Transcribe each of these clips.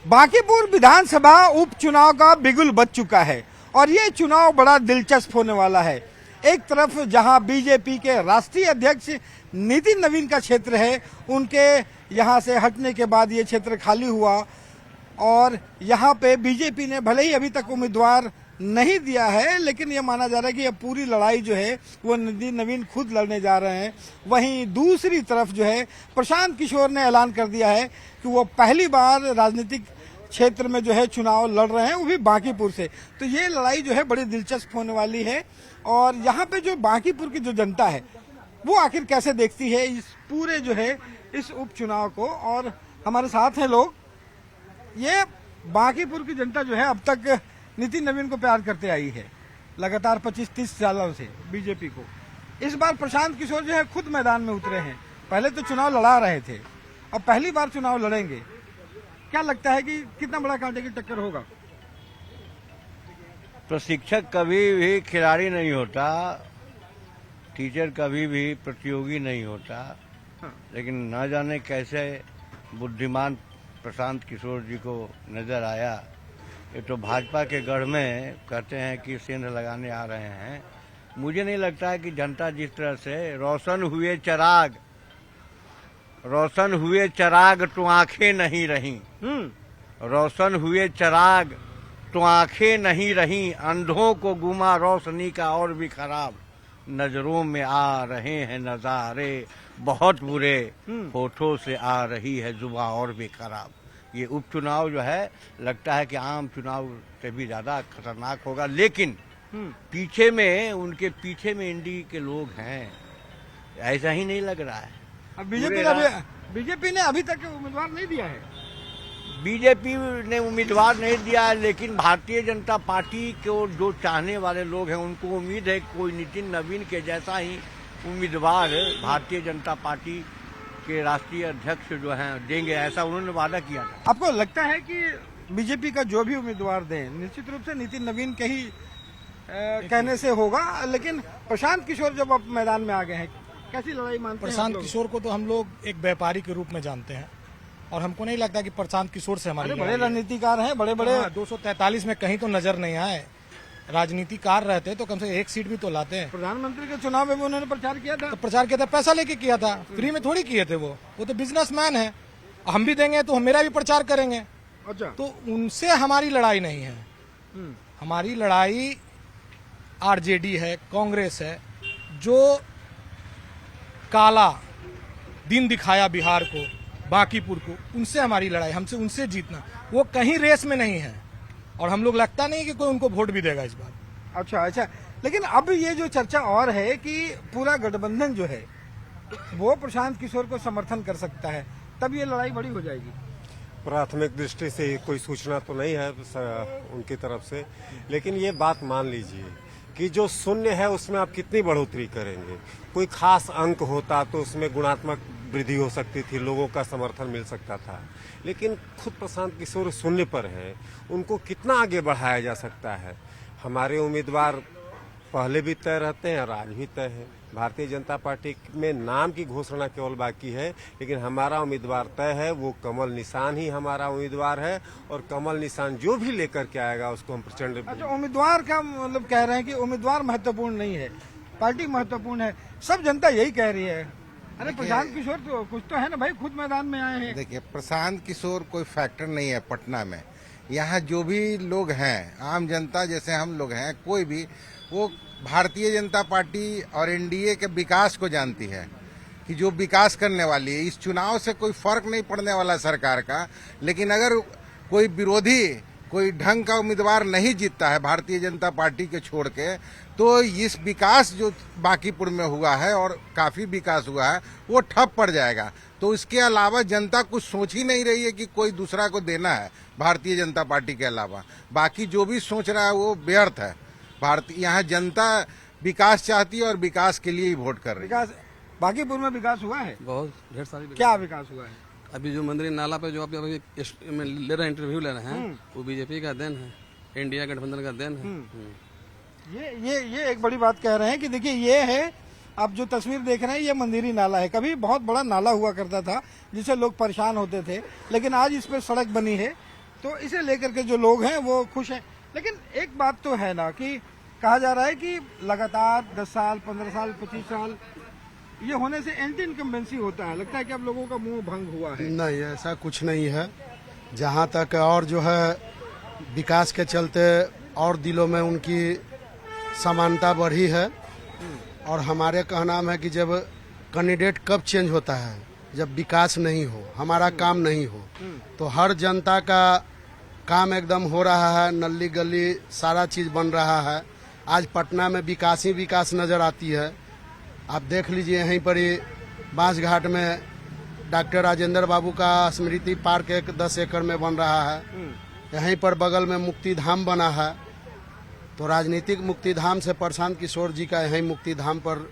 बांकीपुर विधानसभा उपचुनाव का बिगुल बज चुका है और ये चुनाव बड़ा दिलचस्प होने वाला है। एक तरफ जहां बीजेपी के राष्ट्रीय अध्यक्ष नितिन नवीन का क्षेत्र है, उनके यहां से हटने के बाद ये क्षेत्र खाली हुआ और यहां पे बीजेपी ने भले ही अभी तक उम्मीदवार नहीं दिया है, लेकिन ये माना जा रहा है कि ये पूरी लड़ाई जो है वो नितिन नवीन खुद लड़ने जा रहे हैं। वहीं दूसरी तरफ जो है प्रशांत किशोर ने ऐलान कर दिया है कि वो पहली बार राजनीतिक क्षेत्र में जो है चुनाव लड़ रहे हैं, वो भी बांकीपुर से। तो ये लड़ाई जो है बड़ी दिलचस्प होने वाली है और यहाँ पे जो बांकीपुर की जो जनता है वो आखिर कैसे देखती है इस पूरे जो है इस उपचुनाव को। और हमारे साथ हैं लोग। ये बांकीपुर की जनता जो है अब तक नितिन नवीन को प्यार करते आई है लगातार 25-30 सालों से बीजेपी को। इस बार प्रशांत किशोर जो है खुद मैदान में उतरे हैं। पहले तो चुनाव लड़ा रहे थे, अब पहली बार चुनाव लड़ेंगे। क्या लगता है कि कितना बड़ा कांटे की टक्कर होगा? प्रशिक्षक कभी भी खिलाड़ी नहीं होता, टीचर कभी भी प्रतियोगी नहीं होता। हाँ। लेकिन न जाने कैसे बुद्धिमान प्रशांत किशोर जी को नजर आया। ये तो भाजपा के गढ़ में कहते हैं कि सेंध लगाने आ रहे हैं। मुझे नहीं लगता है कि जनता जिस तरह से रोशन हुए चराग तो आंखें नहीं रहीं। रोशन हुए चराग तो आंखें नहीं रहीं, अंधों को गुमा रोशनी का और भी खराब। नजरों में आ रहे हैं नजारे बहुत बुरे, होठों से आ रही है जुबां और भी खराब। ये उपचुनाव जो है लगता है कि आम चुनाव से भी ज्यादा खतरनाक होगा, लेकिन उनके पीछे में इंडी के लोग हैं, ऐसा ही नहीं लग रहा है। अब बीजेपी ने अभी तक उम्मीदवार नहीं दिया है। बीजेपी ने उम्मीदवार नहीं दिया है, लेकिन भारतीय जनता पार्टी को जो चाहने वाले लोग हैं उनको उम्मीद है कोई नितिन नवीन के जैसा ही उम्मीदवार भारतीय जनता पार्टी के राष्ट्रीय अध्यक्ष जो हैं देंगे, ऐसा उन्होंने वादा किया था। आपको लगता है कि बीजेपी का जो भी उम्मीदवार दें निश्चित रूप से नितिन नवीन के ही कहने से होगा, लेकिन प्रशांत किशोर जब आप मैदान में आ गए हैं, कैसी लड़ाई मानते हैं? प्रशांत किशोर को तो हम लोग एक व्यापारी के रूप में जानते हैं और हमको नहीं लगता कि प्रशांत किशोर से हमारे बड़े रणनीतिकार हैं, बड़े 243 में कहीं तो नजर नहीं आए। राजनीतिकार रहते तो कम से एक सीट भी तो लाते हैं। प्रधानमंत्री के चुनाव में भी उन्होंने प्रचार किया था। तो प्रचार किया था, पैसा लेके किया था, फ्री में थोड़ी किए थे। वो तो बिजनेसमैन है। हम भी देंगे तो मेरा भी प्रचार करेंगे। अच्छा, तो उनसे हमारी लड़ाई नहीं है। हमारी लड़ाई आरजेडी है, कांग्रेस है, जो काला दिन दिखाया बिहार को, बांकीपुर को, उनसे हमारी लड़ाई। हमसे उनसे जीतना। वो कहीं रेस में नहीं है और हम लोग लगता नहीं कि कोई उनको वोट भी देगा इस बार। अच्छा, लेकिन अब ये जो चर्चा और है कि पूरा गठबंधन जो है वो प्रशांत किशोर को समर्थन कर सकता है, तब ये लड़ाई बड़ी हो जाएगी। प्राथमिक दृष्टि से कोई सूचना तो नहीं है उनकी तरफ से, लेकिन ये बात मान लीजिए कि जो शून्य है उसमें आप कितनी बढ़ोतरी करेंगे। कोई खास अंक होता तो उसमें गुणात्मक वृद्धि हो सकती थी, लोगों का समर्थन मिल सकता था, लेकिन खुद प्रशांत किशोर शून्य पर है, उनको कितना आगे बढ़ाया जा सकता है। हमारे उम्मीदवार पहले भी तय रहते हैं और आज भी तय है। भारतीय जनता पार्टी में नाम की घोषणा केवल बाकी है, लेकिन हमारा उम्मीदवार तय है। वो कमल निशान ही हमारा उम्मीदवार है और कमल निशान जो भी लेकर के आएगा उसको हम प्रचंड। अच्छा, उम्मीदवार का मतलब कह रहे हैं कि उम्मीदवार महत्वपूर्ण नहीं है, पार्टी महत्वपूर्ण है। सब जनता यही कह रही है। अरे प्रशांत किशोर तो कुछ तो है ना भाई, खुद मैदान में आए हैं। देखिए, प्रशांत किशोर कोई फैक्टर नहीं है पटना में। यहाँ जो भी लोग हैं, आम जनता जैसे हम लोग हैं, कोई भी, वो भारतीय जनता पार्टी और एनडीए के विकास को जानती है कि जो विकास करने वाली है। इस चुनाव से कोई फर्क नहीं पड़ने वाला सरकार का, लेकिन अगर कोई विरोधी कोई ढंग का उम्मीदवार नहीं जीतता है भारतीय जनता पार्टी के छोड़ के, तो इस विकास जो बांकीपुर में हुआ है और काफी विकास हुआ है वो ठप पड़ जाएगा। तो इसके अलावा जनता कुछ सोच ही नहीं रही है कि कोई दूसरा को देना है भारतीय जनता पार्टी के अलावा। बाकी जो भी सोच रहा है वो व्यर्थ है। यहाँ जनता विकास चाहती है और विकास के लिए ही वोट कर रही है। बांकीपुर में विकास हुआ है, बहुत ढेर सारी। क्या विकास हुआ है? अभी जो मंदिर नाला पे जो आप ले रहे हैं, इंटरव्यू ले रहे हैं, वो बीजेपी का देन है, इंडिया गठबंधन का देन है। ये एक बड़ी बात कह रहे हैं कि देखिए ये है, आप जो तस्वीर देख रहे हैं ये मंदिरी नाला है। कभी बहुत बड़ा नाला हुआ करता था जिससे लोग परेशान होते थे, लेकिन आज इस पर सड़क बनी है। तो इसे लेकर के जो लोग हैं वो खुश हैं। लेकिन एक बात तो है ना कि कहा जा रहा है कि लगातार 10 साल 15 साल 25 साल ये होने से एंटी इनकम्बेंसी होता है, लगता है कि अब लोगों का मुंह भंग हुआ है। नहीं, ऐसा कुछ नहीं है। जहाँ तक और जो है विकास के चलते और दिलों में उनकी समानता बढ़ी है। और हमारे कहना है कि जब कैंडिडेट कब चेंज होता है, जब विकास नहीं हो, हमारा काम नहीं हो, तो हर जनता का काम एकदम हो रहा है, नली गली सारा चीज बन रहा है। आज पटना में विकास ही विकास नजर आती है। आप देख लीजिए यहीं पर ही बांसघाट में डॉक्टर राजेंद्र बाबू का स्मृति पार्क एक 10 एकड़ में बन रहा है। यहीं पर बगल में मुक्ति धाम बना है। तो राजनीतिक मुक्ति धाम से प्रशांत किशोर जी का यहीं मुक्ति धाम पर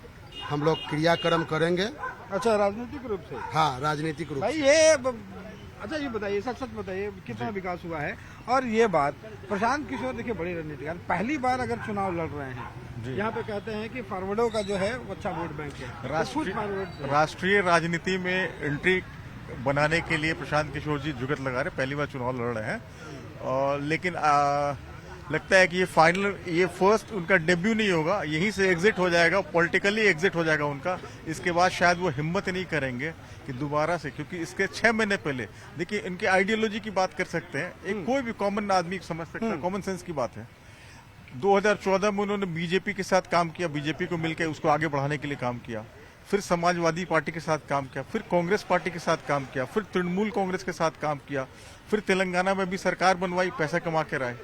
हम लोग क्रियाक्रम करेंगे। अच्छा, राजनीतिक रूप से? हाँ, राजनीतिक रूप भाई से। अच्छा ये बताइए, सच सच बताइए कितना विकास हुआ है। और ये बात प्रशांत किशोर देखिए बड़े राजनीतिकार, पहली बार अगर चुनाव लड़ रहे हैं, यहाँ पे कहते हैं कि फॉरवर्डों का जो है वो अच्छा वोट बैंक है। राष्ट्रीय राजनीति में एंट्री बनाने के लिए प्रशांत किशोर जी जुगत लगा रहे, पहली बार चुनाव लड़ रहे हैं। और लेकिन लगता है कि ये फर्स्ट उनका डेब्यू नहीं होगा, यहीं से एग्जिट हो जाएगा, पॉलिटिकली एग्जिट हो जाएगा उनका। इसके बाद शायद वो हिम्मत नहीं करेंगे कि दोबारा से, क्योंकि इसके 6 महीने पहले देखिए इनके आइडियोलॉजी की बात कर सकते हैं, एक कोई भी कॉमन आदमी समझ सकता है, कॉमन सेंस की बात है। 2014 में उन्होंने बीजेपी के साथ काम किया, बीजेपी को मिलकर उसको आगे बढ़ाने के लिए काम किया। फिर समाजवादी पार्टी के साथ काम किया, फिर कांग्रेस पार्टी के साथ काम किया, फिर तृणमूल कांग्रेस के साथ काम किया, फिर तेलंगाना में भी सरकार बनवाई, पैसा कमा के आए।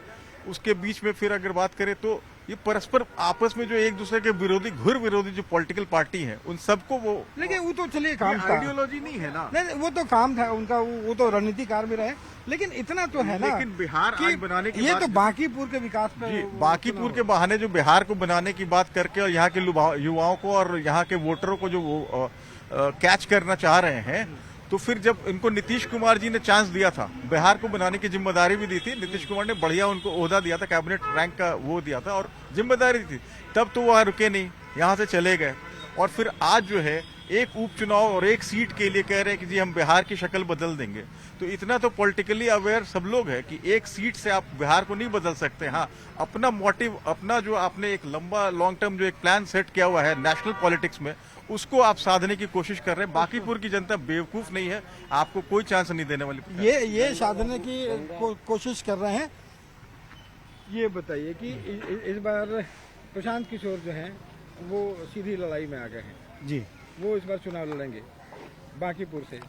उसके बीच में फिर अगर बात करें तो ये परस्पर आपस में जो एक दूसरे के विरोधी, घुर विरोधी जो पॉलिटिकल पार्टी है, उन सबको वो, लेकिन वो तो चलिए काम था, आइडियोलॉजी नहीं है ना। नहीं वो तो काम था उनका, वो तो रणनीतिकार भी रहे। लेकिन इतना तो है ना, लेकिन बिहार कि आज बनाने के ये बाद तो बांकीपुर के विकास पे, जी, बांकीपुर के बहाने जो बिहार को बनाने की बात करके और यहाँ के युवाओं को और यहाँ के वोटरों को जो वो कैच करना चाह रहे हैं, तो फिर जब इनको नीतीश कुमार जी ने चांस दिया था, बिहार को बनाने की जिम्मेदारी भी दी थी, नीतीश कुमार ने बढ़िया उनको ओहदा दिया था, कैबिनेट रैंक का वो दिया था और जिम्मेदारी दी थी, तब तो वह रुके नहीं, यहाँ से चले गए। और फिर आज जो है एक उपचुनाव और एक सीट के लिए कह रहे हैं कि जी हम बिहार की शक्ल बदल देंगे। तो इतना तो पॉलिटिकली अवेयर सब लोग है कि एक सीट से आप बिहार को नहीं बदल सकते। हाँ, अपना मोटिव, अपना जो आपने एक लंबा लॉन्ग टर्म जो एक प्लान सेट किया हुआ है नेशनल पॉलिटिक्स में, उसको आप साधने की कोशिश कर रहे हैं। बांकीपुर की जनता बेवकूफ नहीं है, आपको कोई चांस नहीं देने वाली। ये साधने की कोशिश कर रहे हैं। ये बताइए कि इस बार प्रशांत किशोर जो हैं वो सीधी लड़ाई में आ गए हैं जी, वो इस बार चुनाव लड़ेंगे बांकीपुर से।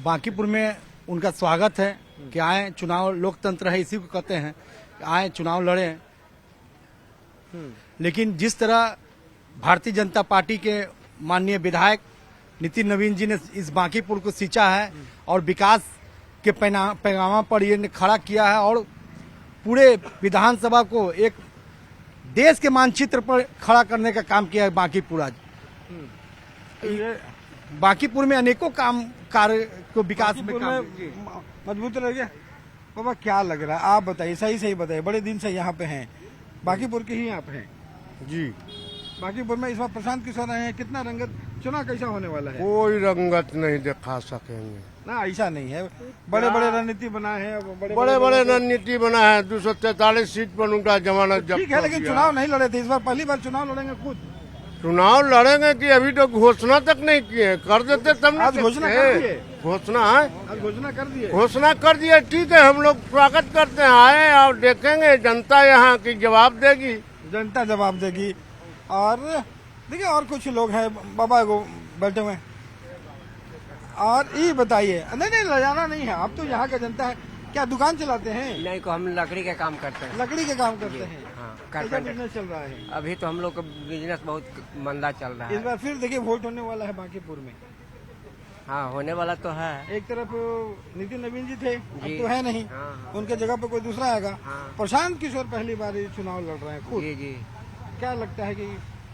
बांकीपुर में उनका स्वागत है कि आए, चुनाव लोकतंत्र है, इसी को कहते हैं, आए चुनाव लड़ें। लेकिन जिस तरह भारतीय जनता पार्टी के माननीय विधायक नितिन नवीन जी ने इस बांकीपुर को सींचा है और विकास के पैगामा पर ये खड़ा किया है और पूरे विधानसभा को एक देश के मानचित्र पर खड़ा करने का काम किया है बांकीपुर। आज बांकीपुर में अनेकों काम कार्य को विकास में मजबूत रह गया। बाबा क्या लग रहा है, आप बताइए, सही बताइए, बड़े दिन से यहाँ पे हैं, बांकीपुर के ही आप हैं जी। बांकीपुर में इस बार प्रशांत किशोर आए हैं, कितना रंगत चुनाव कैसा होने वाला है? कोई रंगत नहीं दिखा सकेंगे ना, ऐसा नहीं है, बड़े बड़े रणनीति बना है, बड़े रणनीति बना है। 243 सीट पर उनका जमानत जब्त ठीक है, लेकिन चुनाव नहीं लड़े थे, इस बार पहली बार चुनाव लड़ेंगे खुद। चुनाव लड़ेंगे कि अभी तो घोषणा तक नहीं किए, कर देते तब आज घोषणा कर दिए, घोषणा है, आज घोषणा कर दिए, घोषणा कर दिए। ठीक है, हम लोग स्वागत करते हैं, आए और देखेंगे जनता यहाँ की जवाब देगी, जनता जवाब देगी। और देखिए और कुछ लोग हैं बाबा को बैठे हुए। और ये बताइए, नहीं ले जाना नहीं है, आप तो यहाँ का जनता है, क्या दुकान चलाते हैं? नहीं को हम लकड़ी का काम करते हैं। लकड़ी के काम करते हैं? हाँ, कैसा बिजनेस चल रहा है? अभी तो हम लोग का बिजनेस बहुत मंदा चल रहा है। इस बार फिर देखिए वोट होने वाला है बांकीपुर में। हाँ, होने वाला तो है। एक तरफ नितिन नवीन जी थे, अब जी। तो है नहीं, हाँ। उनके जगह पे कोई दूसरा आएगा। हाँ। प्रशांत किशोर पहली बार ये चुनाव लड़ रहे हैं खुद। जी जी। क्या लगता है कि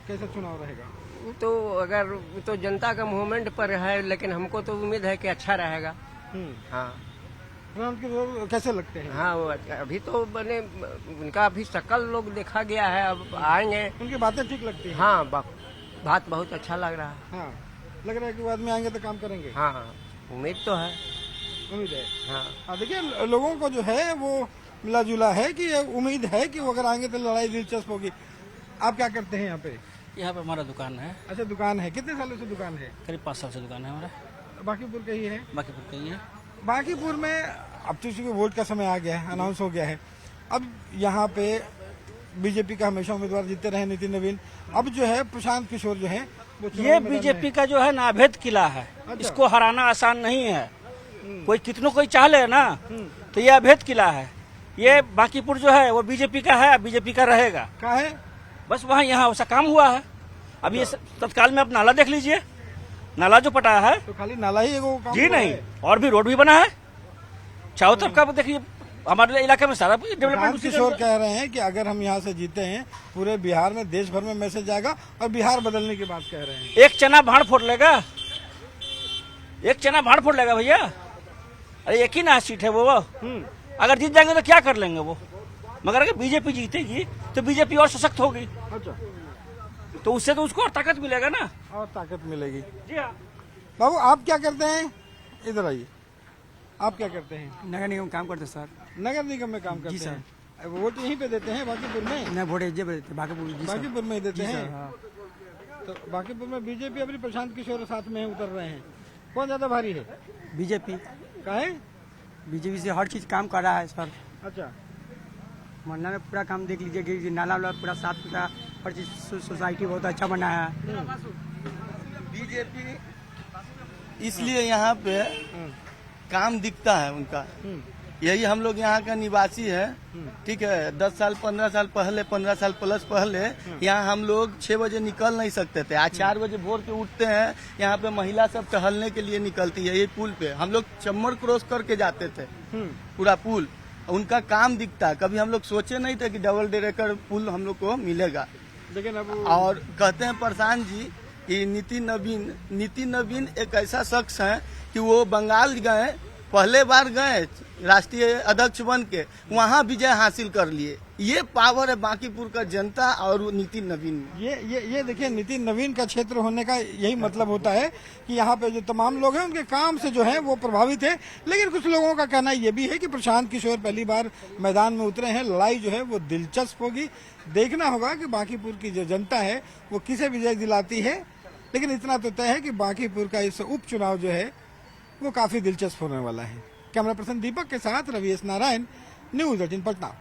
कैसा चुनाव रहेगा? तो अगर तो जनता का मूवमेंट पर है, लेकिन हमको तो उम्मीद है कि अच्छा रहेगा। हाँ, प्रशांत किशोर कैसे लगते हैं? हाँ, वो अभी तो बने उनका अभी शकल लोग देखा गया है, अब आएंगे। उनकी बातें ठीक लगती हैं? हाँ, बात बहुत अच्छा लग रहा है। हाँ, लग रहा है कि वो आदमी आएंगे तो काम करेंगे। हाँ, उम्मीद तो है। उम्मीद है। हाँ देखिए लोगों को जो है वो मिला जुला है कि उम्मीद है कि वो अगर आएंगे तो लड़ाई दिलचस्प होगी। आप क्या करते हैं यहाँ पे? यहाँ पे हमारा दुकान है। अच्छा, दुकान है। कितने सालों से दुकान है? करीब 5 साल से दुकान है हमारा। बांकीपुर का ही है? बांकीपुर का ही है। बांकीपुर में अब तो चूंकि वोट का समय आ गया है, अनाउंस हो गया है। अब यहाँ पे बीजेपी का हमेशा उम्मीदवार जीतते रहे नितिन नवीन। अब जो है प्रशांत किशोर जो है वो चुनाव ये मैदान में बीजेपी का जो है ना अभेद किला है। अच्छा। इसको हराना आसान नहीं है। कोई कितनों कोई चाह ले ना तो ये अभेद किला है। ये बांकीपुर जो है वो बीजेपी का है, बीजेपी का रहेगा। का है बस वहाँ यहाँ वैसा काम हुआ है। अब ये तत्काल में आप नाला देख लीजिए, नाला जो पटा है तो खाली नाला ही एगो काम जी हुआ नहीं, है। और भी रोड भी बना है चारों तरफ का। देखिए हमारे इलाके में सारा प्रशांत डेवलपमेंट। किशोर कह रहे हैं कि अगर हम यहाँ से जीते हैं पूरे बिहार में, देश भर में मैसेज जाएगा और बिहार बदलने की बात कह रहे हैं। एक चना भाड़ फोड़ लेगा, एक चना भाड़ फोड़ लेगा भैया। अरे एक ही ना सीट है वो। अगर जीत जाएंगे तो क्या कर लेंगे वो। मगर अगर बीजेपी जीतेगी तो बीजेपी और सशक्त होगी, अच्छा, तो उससे तो उसको और ताकत मिलेगा ना। और ताकत मिलेगी। जी हाँ। बाबू आप क्या करते हैं? इधर आइए। आप क्या करते हैं? नगर निगम काम करते सर। नगर निगम में काम करते हैं। वोट यहीं पे देते हैं बांकीपुर में? न वोट बांकीपुर बांकीपुर में ही देते हैं। तो बांकीपुर में बीजेपी अपनी प्रशांत किशोर साथ में उतर रहे हैं। कौन ज्यादा भारी है? बीजेपी। का है? बीजेपी से हर चीज काम कर रहा है सर। अच्छा, मोहल्ला में पूरा काम देख लीजिए कि नाला वाला पूरा साफ सुथरा, हर चीज सोसाइटी बहुत अच्छा बना है। बीजेपी इसलिए यहाँ पे काम दिखता है उनका। यही हम लोग यहाँ का निवासी है, ठीक है। 10 साल 15 साल पहले, 15 साल प्लस पहले यहाँ हम लोग 6 बजे निकल नहीं सकते थे। आज 4 बजे भोर के उठते हैं। यहाँ पे महिला सब टहलने के लिए निकलती है। ये पुल पे हम लोग चम्मर क्रॉस करके जाते थे, पूरा पुल। उनका काम दिखता है। कभी हम लोग सोचे नहीं थे कि डबल डेकर पुल हम लोग को मिलेगा। लेकिन अब और कहते हैं प्रशांत जी कि नितिन नवीन एक ऐसा शख्स है कि वो बंगाल गए, पहले बार गए राष्ट्रीय अध्यक्ष बन के, वहाँ विजय हासिल कर लिए। ये पावर है बांकीपुर का जनता और नितिन नवीन में। ये देखिए, नितिन नवीन का क्षेत्र होने का यही मतलब होता है कि यहाँ पे जो तमाम लोग हैं उनके काम से जो है वो प्रभावित है। लेकिन कुछ लोगों का कहना ये भी है कि प्रशांत किशोर पहली बार मैदान में उतरे हैं। लड़ाई जो है वो दिलचस्प होगी। देखना होगा कि बांकीपुर की जो जनता है वो किसे विजय दिलाती है। लेकिन इतना तो तय है कि बांकीपुर का इस उपचुनाव जो है वो काफी दिलचस्प होने वाला है। कैमरा पर्सन दीपक के साथ रवि एस नारायण, न्यूज़ 18 पटना।